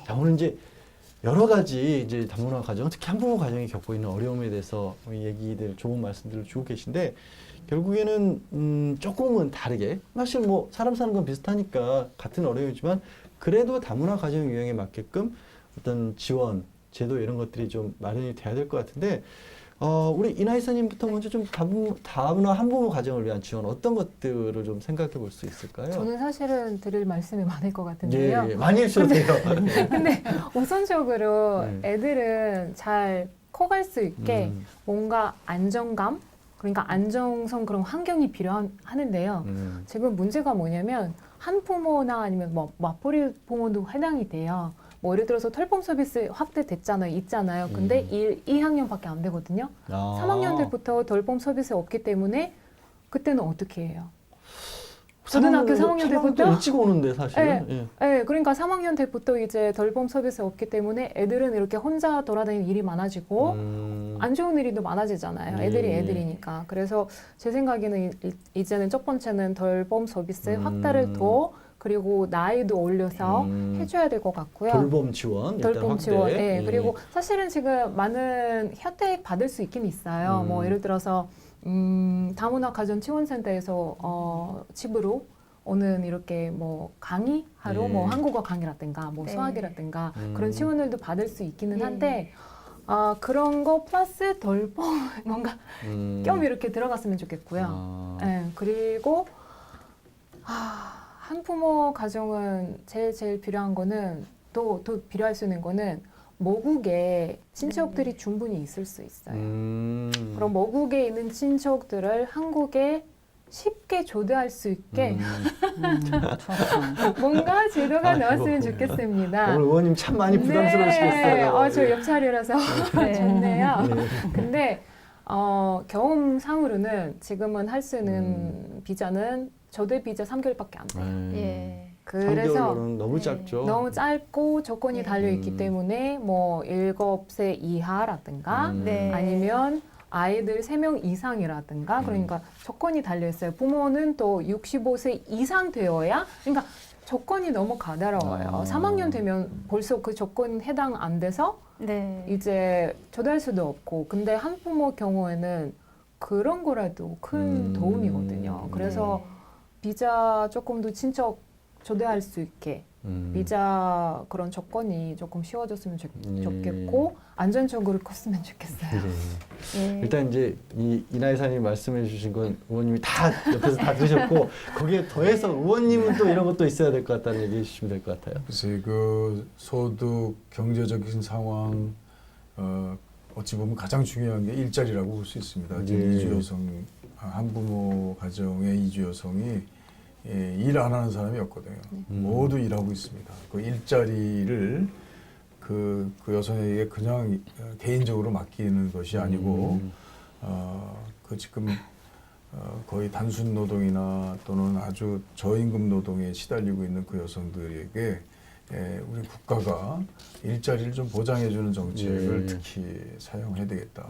자, 오늘 이제 여러 가지 이제 다문화 가정, 특히 한부모 가정이 겪고 있는 어려움에 대해서 얘기들, 좋은 말씀들을 주고 계신데 결국에는 조금은 다르게 사실 뭐 사람 사는 건 비슷하니까 같은 어려움이지만 그래도 다문화 가정 유형에 맞게끔 어떤 지원, 제도 이런 것들이 좀 마련이 돼야 될 것 같은데 우리 이나이사님부터 먼저 좀 다문화 한부모 가정을 위한 지원 어떤 것들을 좀 생각해 볼 수 있을까요? 저는 사실은 드릴 말씀이 많을 것 같은데요. 예, 많이 해주셔도 돼요. 근데 우선적으로 네. 애들은 잘 커갈 수 있게 뭔가 안정감, 그러니까 안정성 그런 환경이 필요하는데요. 지금 문제가 뭐냐면 한부모나 아니면 뭐 맞벌이 부모도 해당이 돼요. 뭐 예를 들어서 털봄 서비스 확대됐잖아요. 있잖아요. 근데 2학년밖에 안 되거든요. 3학년 때부터 덜봄 서비스 없기 때문에 그때는 어떻게 해요? 초등학교 3학년 때부터 일찍 오는데 사실. 네. 네, 그러니까 3학년 때부터 이제 돌봄 서비스 없기 때문에 애들은 이렇게 혼자 돌아다니는 일이 많아지고 안 좋은 일이 또 많아지잖아요. 애들이 예. 애들이니까. 그래서 제 생각에는 이제는 첫 번째는 돌봄 서비스의 확대를 더 그리고 나이도 올려서 해줘야 될 것 같고요. 돌봄 지원, 일단 돌봄 확대. 지원. 네. 예. 그리고 사실은 지금 많은 혜택 받을 수 있긴 있어요. 뭐 예를 들어서 다문화 가정 지원센터에서 집으로 오는 이렇게 뭐 강의 하루 예. 뭐 한국어 강의라든가 뭐 네. 수학이라든가 그런 지원들도 받을 수 있기는 예. 한데 그런 거 플러스 돌봄 뭔가 겸 이렇게 들어갔으면 좋겠고요. 예, 그리고 한부모 가정은 제일 필요한 거는 또 필요할 수 있는 거는 모국에 친척들이 충분히 있을 수 있어요. 그럼 모국에 있는 친척들을 한국에 쉽게 조대할 수 있게 뭔가 제도가 아이고. 나왔으면 좋겠습니다. 오늘 의원님 참 많이 부담스러우시겠어요. 네. 저 옆자리라서 좋네요. 근데 경험상으로는 지금은 할 수 있는 비자는 조대 비자 3개월밖에 안 돼요. 예. 그래서 3개월은 너무 네. 짧죠. 너무 짧고 조건이 네. 달려 있기 때문에 뭐 7세 이하라든가 네. 아니면 아이들 3명 이상이라든가 그러니까 조건이 달려 있어요. 부모는 또 65세 이상 되어야 그러니까 조건이 너무 가다로워요. 3학년 되면 벌써 그 조건 해당 안 돼서 네. 이제 조달할 수도 없고 근데 한부모 경우에는 그런 거라도 큰 도움이거든요. 그래서 비자 조금 더 친척 조대할 수 있게 비자 그런 조건이 조금 쉬워졌으면 좋겠고 안전적으로 컸으면 좋겠어요. 예. 일단 이제 이나이사님 말씀해 주신 건 의원님이 다 옆에서 다 들으셨고 거기에 더해서 의원님은 또 이런 것도 있어야 될 것 같다는 얘기 해주시면 될 것 같아요. 글쎄 그 소득 경제적인 상황 어찌 보면 가장 중요한 게 일자리라고 볼 수 있습니다. 지금 예. 이주 여성 한부모 가정의 이주 여성이 일 안 하는 사람이 없거든요. 모두 일하고 있습니다. 그 일자리를 그 여성에게 그냥 개인적으로 맡기는 것이 아니고 그 지금 거의 단순 노동이나 또는 아주 저임금 노동에 시달리고 있는 그 여성들에게 우리 국가가 일자리를 좀 보장해주는 정책을 특히 사용해야 되겠다.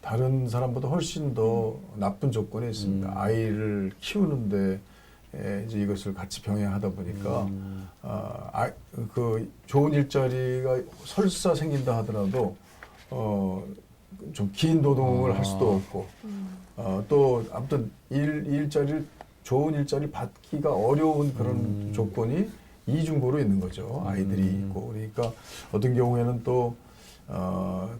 다른 사람보다 훨씬 더 나쁜 조건에 있습니다. 아이를 키우는데 이제 이것을 같이 병행하다 보니까 그 좋은 일자리가 설사 생긴다 하더라도 좀 긴 노동을 할 수도 없고 또 아무튼 일자리를 좋은 일자리 받기가 어려운 그런 조건이 이중고로 있는 거죠. 아이들이 있고 그러니까 어떤 경우에는 또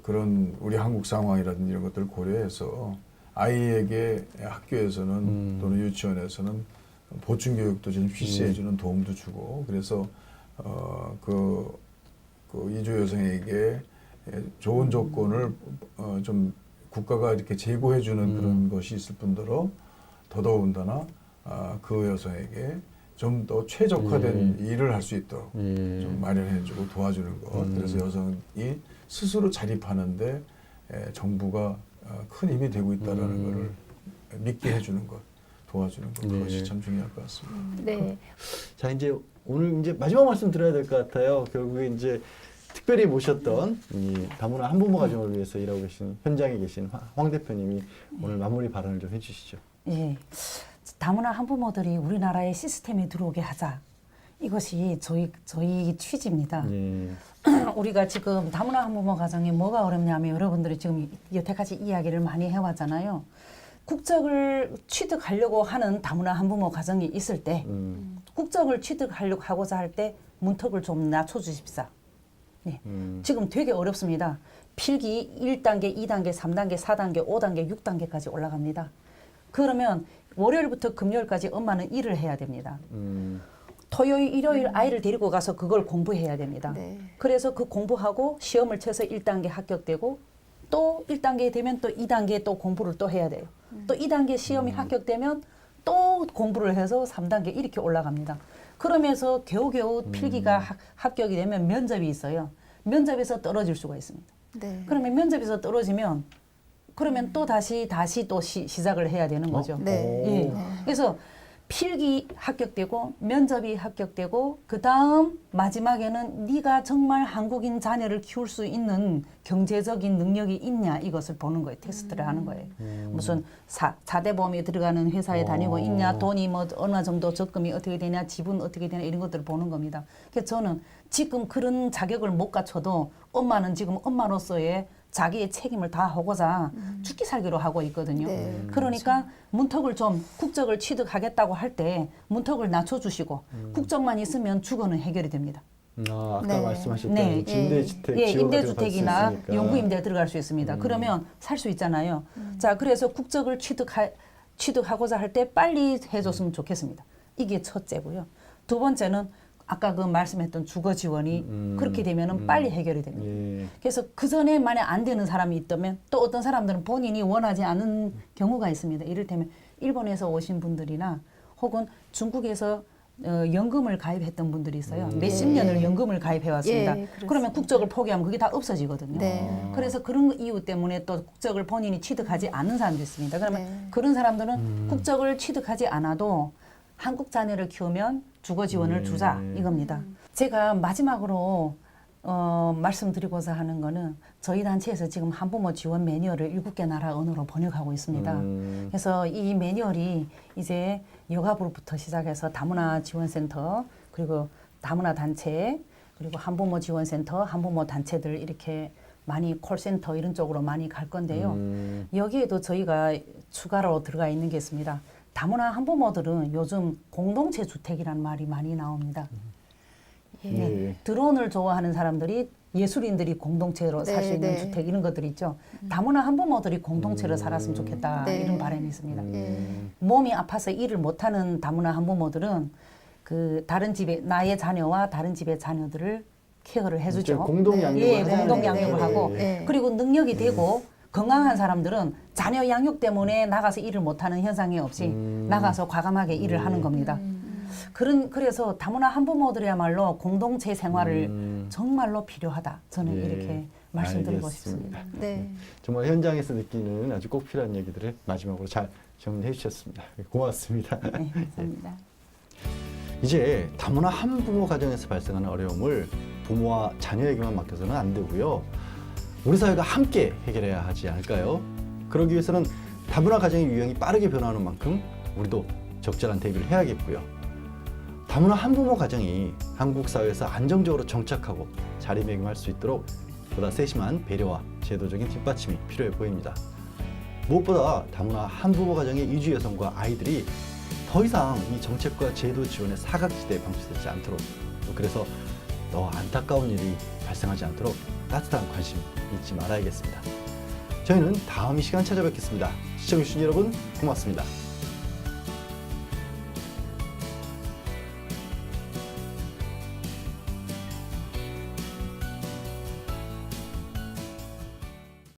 그런 우리 한국 상황이라든지 이런 것들을 고려해서 아이에게 학교에서는 또는 유치원에서는 보충 교육도 좀 실시해주는 도움도 주고 그래서 그 이주 여성에게 좋은 조건을 좀 국가가 이렇게 제공해주는 그런 것이 있을 뿐더러 더더군다나 그 여성에게 좀 더 최적화된 일을 할 수 있도록 좀 마련해주고 도와주는 것. 그래서 여성이 스스로 자립하는데 정부가 큰 힘이 되고 있다라는 것을 믿게 해주는 것, 도와주는 것 그것이 참 중요할 것 같습니다. 네. 자 이제 오늘 이제 마지막 말씀 드려야 될 것 같아요. 결국에 이제 특별히 모셨던 이 다문화 한부모 가정을 위해서 일하고 계신 현장에 계신 황 대표님이 오늘 마무리 발언을 좀 해주시죠. 예. 다문화 한부모들이 우리나라의 시스템에 들어오게 하자. 이것이 저희 취지입니다. 우리가 지금 다문화 한부모 가정이 뭐가 어렵냐면 여러분들이 지금 여태까지 이야기를 많이 해왔잖아요. 국적을 취득하려고 하는 다문화 한부모 가정이 있을 때 국적을 취득하려고 하고자 할 때 문턱을 좀 낮춰주십사. 네. 지금 되게 어렵습니다. 필기 1단계, 2단계, 3단계, 4단계, 5단계, 6단계까지 올라갑니다. 그러면 월요일부터 금요일까지 엄마는 일을 해야 됩니다. 토요일, 일요일 아이를 데리고 가서 그걸 공부해야 됩니다. 네. 그래서 그 공부하고 시험을 쳐서 1단계 합격되고 또 1단계 되면 또 2단계 또 공부를 또 해야 돼요. 또 2단계 시험이 합격되면 또 공부를 해서 3단계 이렇게 올라갑니다. 그러면서 겨우겨우 필기가 합격이 되면 면접이 있어요. 면접에서 떨어질 수가 있습니다. 네. 그러면 면접에서 떨어지면 그러면 또 다시 또 시작을 해야 되는 거죠. 네. 예. 네. 그래서 필기 합격되고 면접이 합격되고 그다음 마지막에는 네가 정말 한국인 자녀를 키울 수 있는 경제적인 능력이 있냐 이것을 보는 거예요. 테스트를 하는 거예요. 무슨 4대 보험에 들어가는 회사에 다니고 있냐, 돈이 뭐 얼마 정도 적금이 어떻게 되냐, 지분 어떻게 되냐 이런 것들을 보는 겁니다. 그래서 저는 지금 그런 자격을 못 갖춰도 엄마는 지금 엄마로서의 자기의 책임을 다 하고자 죽기 살기로 하고 있거든요. 네. 그러니까 문턱을 좀 국적을 취득하겠다고 할 때 문턱을 낮춰주시고 국적만 있으면 주거는 해결이 됩니다. 아까 네. 말씀하셨던 네. 임대주택 예, 지원 같은 거 임대주택이나 받을 수 있으니까. 영구임대 들어갈 수 있습니다. 그러면 살 수 있잖아요. 자, 그래서 국적을 취득하고자 할 때 빨리 해줬으면 좋겠습니다. 이게 첫째고요. 두 번째는 아까 그 말씀했던 주거 지원이 그렇게 되면은 빨리 해결이 됩니다. 예. 그래서 그 전에 만약 안 되는 사람이 있다면 또 어떤 사람들은 본인이 원하지 않은 경우가 있습니다. 이를테면 일본에서 오신 분들이나 혹은 중국에서 연금을 가입했던 분들이 있어요. 몇십 년을 연금을 가입해 왔습니다. 예, 그렇습니다. 그러면 국적을 포기하면 그게 다 없어지거든요. 네. 그래서 그런 이유 때문에 또 국적을 본인이 취득하지 않은 사람도 있습니다. 그러면 네. 그런 사람들은 국적을 취득하지 않아도 한국 자녀를 키우면 주거 지원을 주자 이겁니다. 제가 마지막으로 말씀드리고자 하는 거는 저희 단체에서 지금 한부모 지원 매뉴얼을 7개 나라 언어로 번역하고 있습니다. 그래서 이 매뉴얼이 이제 여가부로부터 시작해서 다문화 지원센터 그리고 다문화 단체 그리고 한부모 지원센터, 한부모 단체들 이렇게 많이 콜센터 이런 쪽으로 많이 갈 건데요. 여기에도 저희가 추가로 들어가 있는 게 있습니다. 다문화 한부모들은 요즘 공동체 주택이라는 말이 많이 나옵니다. 예. 드론을 좋아하는 사람들이 예술인들이 공동체로 살 수 네, 있는 네. 주택 이런 것들 있죠. 다문화 한부모들이 공동체로 살았으면 좋겠다 네. 이런 바람이 있습니다. 예. 몸이 아파서 일을 못하는 다문화 한부모들은 그 다른 집에 나의 자녀와 다른 집의 자녀들을 케어를 해주죠. 공동 양육을 예, 하잖아요. 공동 양육을 네, 하고 네. 그리고 능력이 되고 건강한 사람들은 자녀 양육 때문에 나가서 일을 못하는 현상이 없이 나가서 과감하게 일을 하는 겁니다. 그래서 다문화 한부모들이야말로 공동체 생활을 정말로 필요하다. 저는 예, 이렇게 말씀드리고 알겠습니다. 싶습니다. 네. 정말 현장에서 느끼는 아주 꼭 필요한 얘기들을 마지막으로 잘 정리해 주셨습니다. 고맙습니다. 네, 감사합니다. 이제 다문화 한부모 가정에서 발생하는 어려움을 부모와 자녀에게만 맡겨서는 안 되고요. 우리 사회가 함께 해결해야 하지 않을까요? 그러기 위해서는 다문화 가정의 유형이 빠르게 변화하는 만큼 우리도 적절한 대비를 해야겠고요. 다문화 한부모 가정이 한국 사회에서 안정적으로 정착하고 자리매김할 수 있도록 보다 세심한 배려와 제도적인 뒷받침이 필요해 보입니다. 무엇보다 다문화 한부모 가정의 이주 여성과 아이들이 더 이상 이 정책과 제도 지원의 사각지대에 방치되지 않도록 그래서 더 안타까운 일이 발생하지 않도록 따뜻한 관심 잊지 말아야겠습니다. 저희는 다음 이 시간 찾아뵙겠습니다. 시청해주신 여러분 고맙습니다.